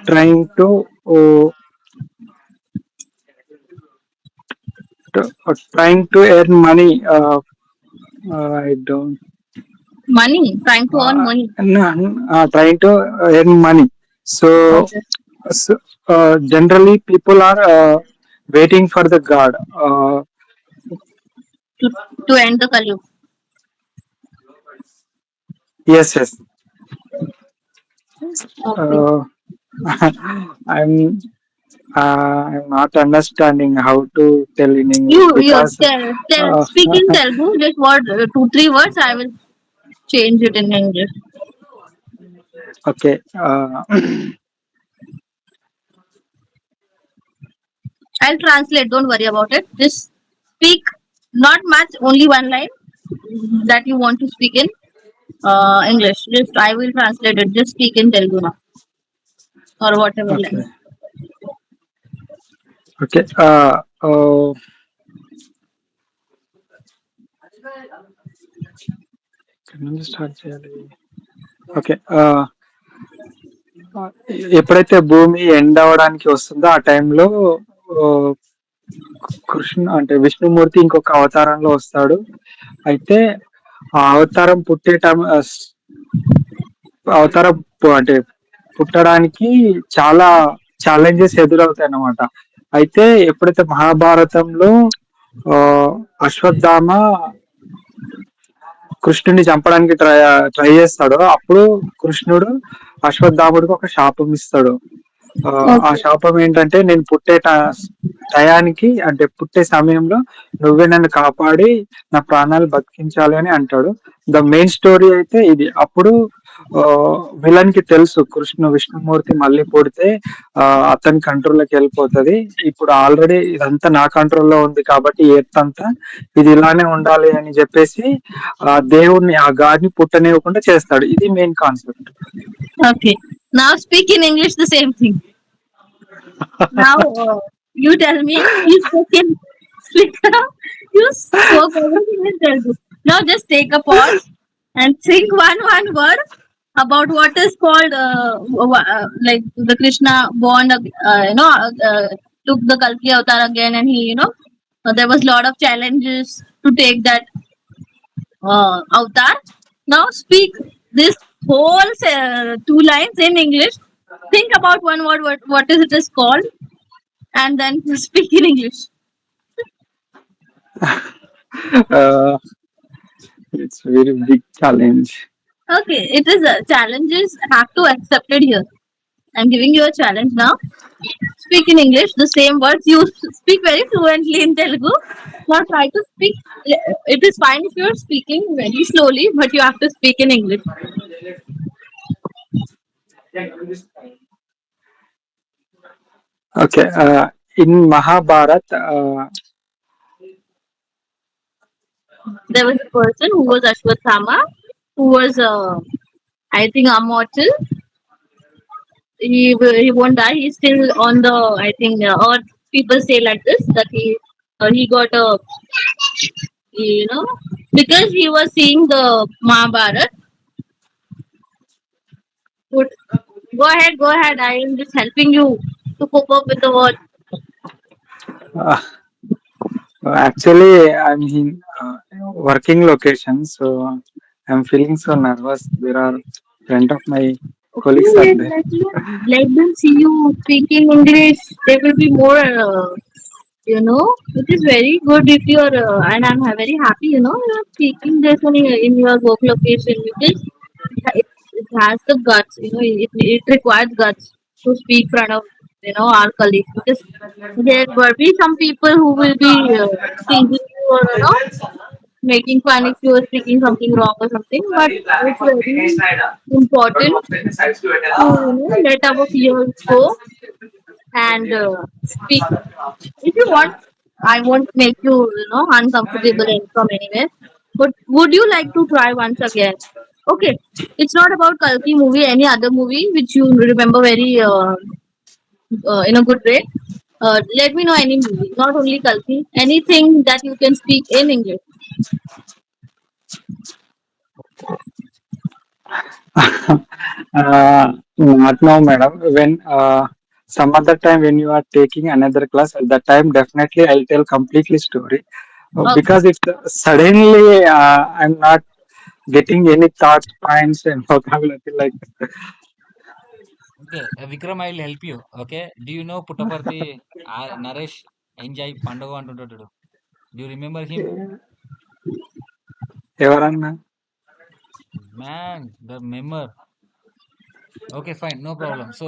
trying to earn money. I don't. Money. Trying to earn money. No, trying to earn money. So, Okay. generally, people are waiting for the god. To, to end the Kalki. Yes, yes. Okay. Uh, I'm I'm not understanding how to tell in English You because uh, speak in Telugu. Just what two three words. I will change it in English. okay. I'll translate. Don't worry about it. Just speak not much. Only one line that you want to speak in English. Just I will translate it. Just speak in Telugu now or whatever Okay, language. okay. Can start చేయాలి? Okay. ఎప్పుడైతే భూమి end అవ్వడానికి వస్తుందో ఆ టైంలో కృష్ణ అంటే విష్ణుమూర్తి ఇంకొక అవతారంలో వస్తాడు. అయితే ఆ అవతారం అవతారం అంటే పుట్టడానికి చాలా ఛాలెంజెస్ ఎదురవుతాయి అన్నమాట. అయితే ఎప్పుడైతే మహాభారతంలో ఆ అశ్వత్థామ కృష్ణుడిని చంపడానికి ట్రై చేస్తాడో అప్పుడు కృష్ణుడు అశ్వత్థాముడికి ఒక శాపం ఇస్తాడు. ఆ Okay. శాపం ఏంటంటే నేను పుట్టే టయానికి అంటే పుట్టే సమయంలో నువ్వే నన్ను కాపాడి నా ప్రాణాలు బతికించాలి అని అంటాడు. ద మెయిన్ స్టోరీ అయితే ఇది. అప్పుడు విలన్ కి తెలుసు విష్ణుమూర్తి మళ్ళీ పుడితే అతని కంట్రోల్లోకి వెళ్ళిపోతది. ఇప్పుడు ఆల్రెడీ ఇదంతా నా కంట్రోల్లో ఉంది కాబట్టి ఎర్త్ అంతా ఇది ఇలానే ఉండాలి అని చెప్పేసి దేవుడిని ఆ గాడ్ ని పుట్టనివ్వకుండా చేస్తాడు. ఇది main concept. Okay. Now speak in English the same thing. Now you tell me. You spoke in speak now. You spoke everything in Telugu. Now just take a pause and think one word about what is called like the Krishna born. Took the Kalki avatar again, and he there was lot of challenges to take that avatar. Now speak this whole two lines in English. Think about one word. What is it is called, and then speak in English. It's a very big challenge. Okay, it is challenges have to accept it here. I'm giving you a challenge now. Speak in English the same words. You speak very fluently in Telugu. Now try to speak. It is fine if you're speaking very slowly, but you have to speak in English. Okay. In Mahabharat, There was a person who was Ashwathama, who was I think immortal, he won't die. He's still on the, I think, or people say like this, that he got a, you know, because he was seeing the Mahabharat. Good. Go ahead, go ahead. I am just helping you to cope up with the word. Uh, Actually, I'm in working location, so I'm feeling so nervous. There are friend of my Okay, colleagues are there. let them see you speaking English. They will be more, it is very good if you're, and I'm very happy, you're speaking this in your work location, because it has the guts, it requires guts to speak front of, our colleagues, because there will be some people who will be teasing you, or, making fun if you are speaking something wrong or something, but it's very important to, let our fears go and speak. If you want, I won't make you, uncomfortable from anywhere. But would you like to try once again? Okay. It's not about Kalki movie, any other movie which you remember very in a good way. Let me know any movie, not only Kalki, anything that you can speak in English. Not now, madam. When some other time when you are taking another class, at that time definitely I'll tell completely story. Okay. Because it's suddenly I'm not getting any thought points and vocabulary like Okay, Vikram, I'll help you. Okay, do you know Puttaparthi Naresh Enjoy Pandaga అంటుంటాడు? Do you remember him? ఎవరన్నా. Man, the member. Okay, fine, no problem. So,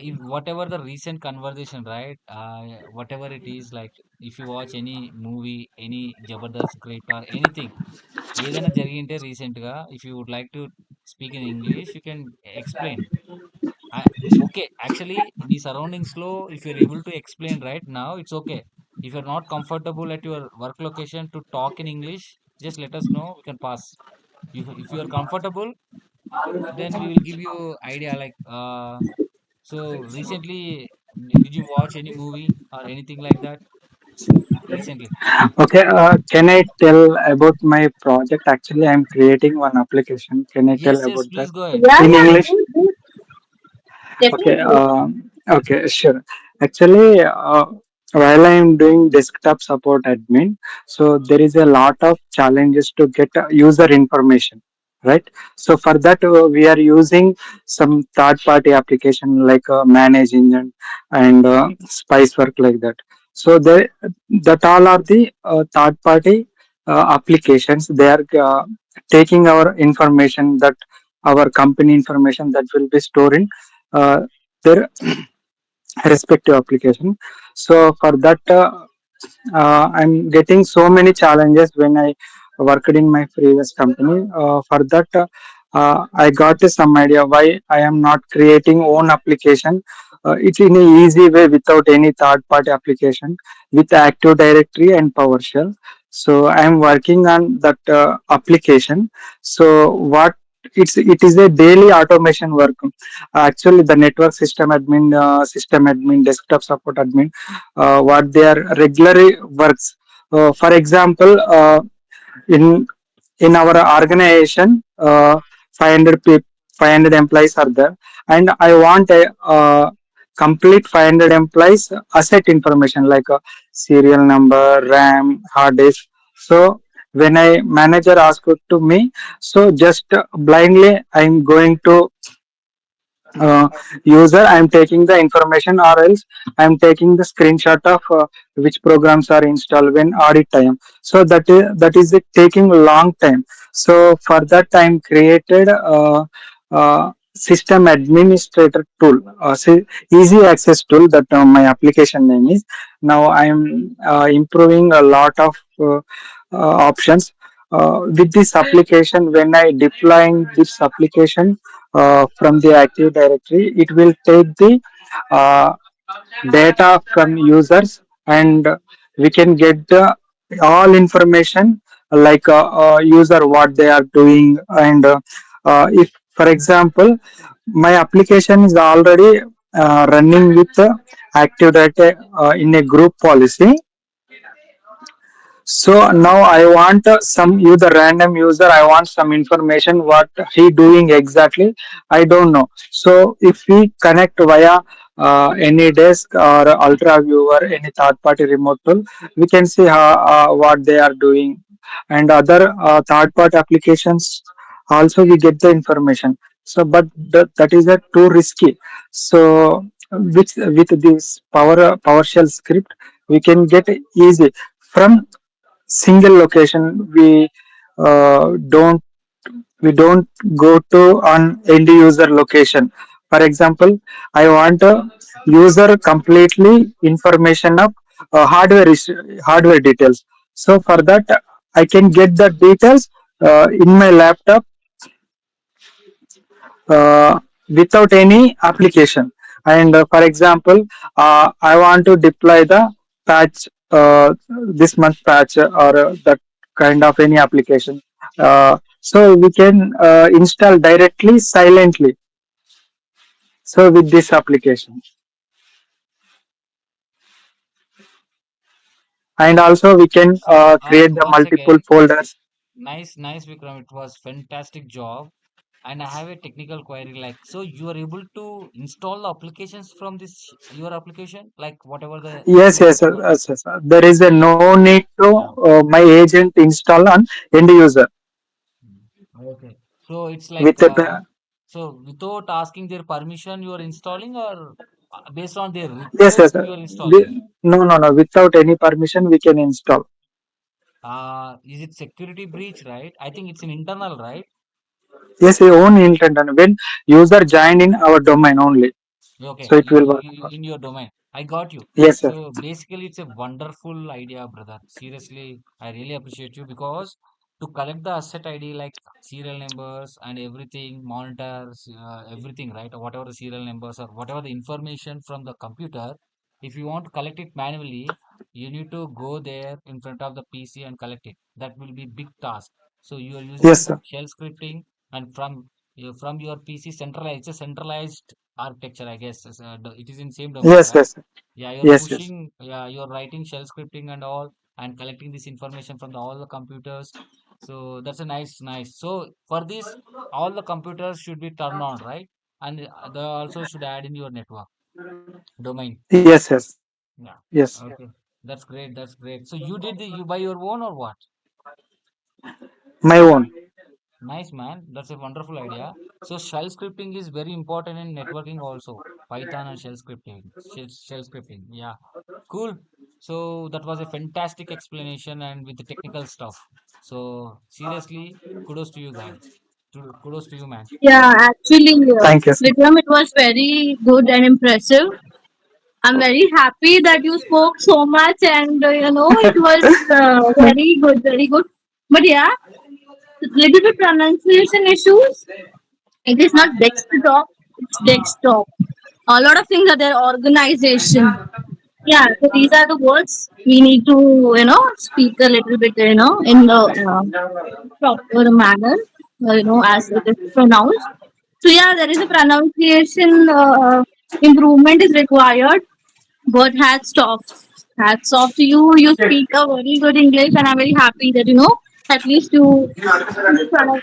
if whatever the recent conversation, right? Whatever it is, like if you watch any movie, any Jabardast script or anything, ఏదైనా జరిగింటే recent గా if you would like to speak in English you can explain. Okay, actually నీ surroundings లో if you're able to explain right now it's okay. If you're not comfortable at your work location to talk in English, just let us know, we can pass. If you are comfortable, then we will give you idea like so recently did you watch any movie or anything like that recently? Okay, can I tell about my project? Actually, I'm creating one application. Can I tell Yes, yes, about that please go ahead. Yeah, in yeah, English? do, do. Okay, Definitely. okay, sure. Actually, while I am doing desktop support admin, so there is a lot of challenges to get user information, right? So for that, we are using some third-party application like Manage Engine and Spicework like that. So that all are the third-party applications. They are taking our information, that our company information that will be stored in uh, their respective application. So for that, I'm getting so many challenges when I worked in my previous company. For that, I got some idea why I am not creating own application. It's in a easy way without any third party application with Active Directory and PowerShell. So I'm working on that application. So what it is a daily automation work. Actually, the network system admin, desktop support admin, what they are regularly works. For example, in in our organization, 500 people, 500 employees are there, and I want a complete 500 employees asset information like serial number, RAM, hard disk. So when I manager asked to me, so just blindly I'm going to uh, user, I'm taking the information, or else I'm taking the screenshot of which programs are installed when audit time. So that is it taking long time. So for that I'm created system administrator tool, easy access tool, that my application name is. Now I'm improving a lot of options with this application. When I deploying this application from the Active Directory, it will take the uh, data from users, and we can get the all information like user what they are doing, and if For example, my application is already running with active data in a group policy. So now I want some user, random user. I want some information what he doing exactly. I don't know. So if we connect via any desk or ultra viewer, any third party remote tool, we can see how, what they are doing, and other third party applications also we get the information. So, but that is a too risky. So with this PowerShell script, we can get easy from single location. We don't go to an end user location. For example, I want a user completely information of hardware details. So for that, I can get the details in my laptop uh, without any application. And for example, I want to deploy the patch, this month patch, or that kind of any application. So we can install directly silently. So with this application, and also we can create the Once multiple again, folders. nice, Vikram. It was fantastic job. And I have a technical query. Like, so you are able to install the applications from this your application, like whatever the Yes, you yes, whatever. yes, yes. There is a no need to Yeah. my agent install on end user Mm. Okay. So it's like with a. so without asking their permission, you are installing, or based on their Yes, yes. request, you are installing. No, no, no. Without any permission, we can install. Is it security breach, right? I think it's an internal, right? Yes, your own intent. And when user join in our domain only, Okay, so it will work. in your domain. I got you. Yes, sir. So basically, it's a wonderful idea, brother. Seriously, I really appreciate you because to collect the asset ID like serial numbers and everything, monitors, everything, right? Or whatever the serial numbers or whatever the information from the computer, if you want to collect it manually, you need to go there in front of the PC and collect it. That will be big task. So you are Yes, using sir. shell scripting and from your PC centralized, it's a centralized architecture, I guess. It is in same domain, Yes, right? yes, sir. Yeah, you're Yes, yes. pushing, yeah, you're writing shell scripting and all, and collecting this information from all the computers. So that's a nice. So for this, all the computers should be turned on, right? And they also should add in your network domain. Yes, yes. Yeah. Yes. Okay. That's great. That's great. So you buy your own or what? My own. Nice, man. That's a wonderful idea. So shell scripting is very important in networking also. Python and shell scripting. Shell scripting. Yeah. Cool. So that was a fantastic explanation and with the technical stuff. So seriously, kudos to you guys. Kudos to you, man. Yeah, actually, Thank you, sir. Vikram, it was very good and impressive. I'm very happy that you spoke so much, and it was very good, very good. But yeah, little bit pronunciation issues. It is not desktop, it's desktop. A lot of things are there. Organization. Yeah, so these are the words we need to speak a little bit in the proper manner, as it is pronounced. So yeah, there is a pronunciation improvement is required, but hats off to you. You speak a very good English, and I'm very happy that at least you in front of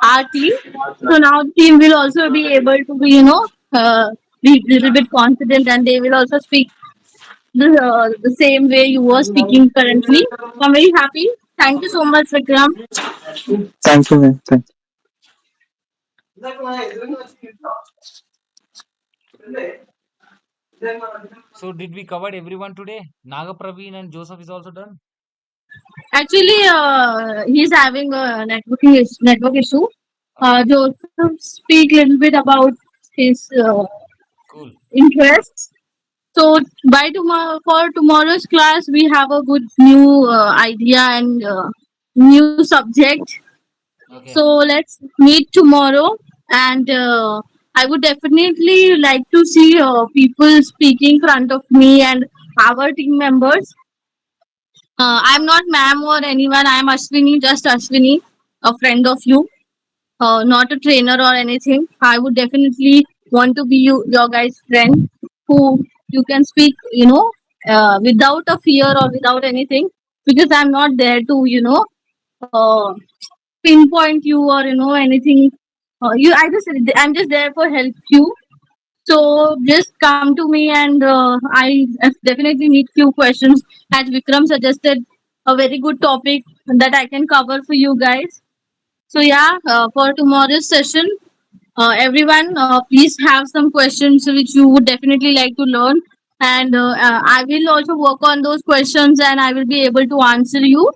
our team. So now the team will also be able to be be little bit confident, and they will also speak the same way you were speaking currently. So I'm very happy. Thank you so much, Vikram. Thank you, man. Thank So did we cover everyone today? Naga Praveen and Joseph is also done. Actually, he's having a network issue. Okay, Joseph speak a little bit about his cool. interests. So by tomorrow for tomorrow's class, we have a good new idea and new subject. So Okay. let's meet tomorrow, and I would definitely like to see people speaking in front of me and our team members. I'm not ma'am or anyone. I'm Ashwini, just Ashwini, a friend of you. not a trainer or anything. I would definitely want to be your guys' friend who you can speak, without a fear or without anything, because I'm not there to, pinpoint you or anything. I'm just there for help you. So just come to me, and I definitely need few questions. As Vikram suggested, a very good topic that I can cover for you guys. So yeah, for tomorrow's session, everyone, please have some questions which you would definitely like to learn, and I will also work on those questions, and I will be able to answer you,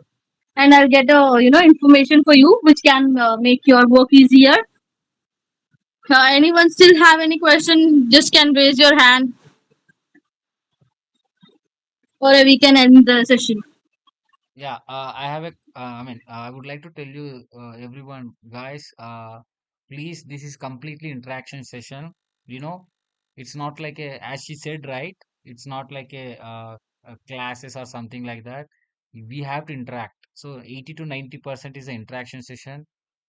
and I'll get a information for you which can make your work easier. Anyone still have any question? Just can raise your hand, or we can end the session. Yeah, I would like to tell you, everyone, guys, please, this is completely interaction session. You know, it's not like as she said, right? It's not like a classes or something like that. We have to interact. So 80 to 90% is an interaction session.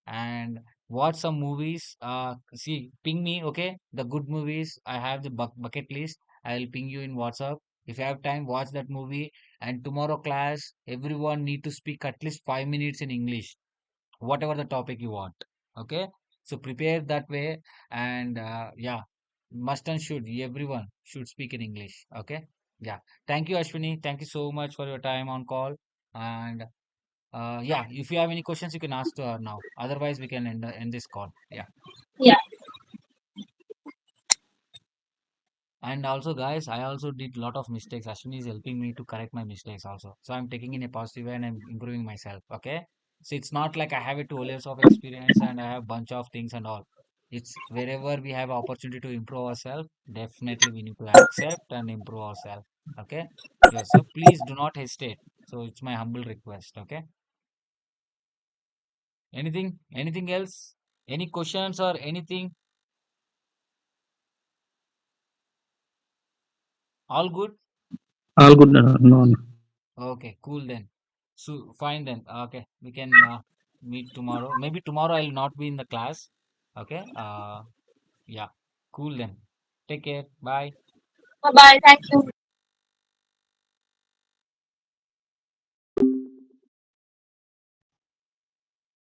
And watch some movies. See, ping me, okay? The good movies. I have the bucket list. I'll ping you in WhatsApp. If you have time, watch that movie. And tomorrow class, everyone need to speak at least 5 minutes in English, whatever the topic you want. Okay, so prepare that way, and yeah, must and should everyone should speak in English. Okay, yeah. Thank you, Ashwini. Thank you so much for your time on call. And yeah, if you have any questions, you can ask to her now. Otherwise, we can end this call. Yeah. Yeah, And also, guys, I also did lot of mistakes. Ashwini is helping me to correct my mistakes also. So I'm taking in a positive way and I'm improving myself. Okay. So it's not like I have a 2 years of experience and I have bunch of things and all. It's wherever we have opportunity to improve ourselves, definitely we need to accept and improve ourselves. Okay. Yeah. So please do not hesitate. So it's my humble request. Okay. Anything else? Any questions or anything? All good? All good. No, no. Okay, cool then. So fine then. Okay, we can meet tomorrow. Maybe tomorrow I'll not be in the class. Okay. Yeah. Cool then. Take care. Bye. bye bye, thank you.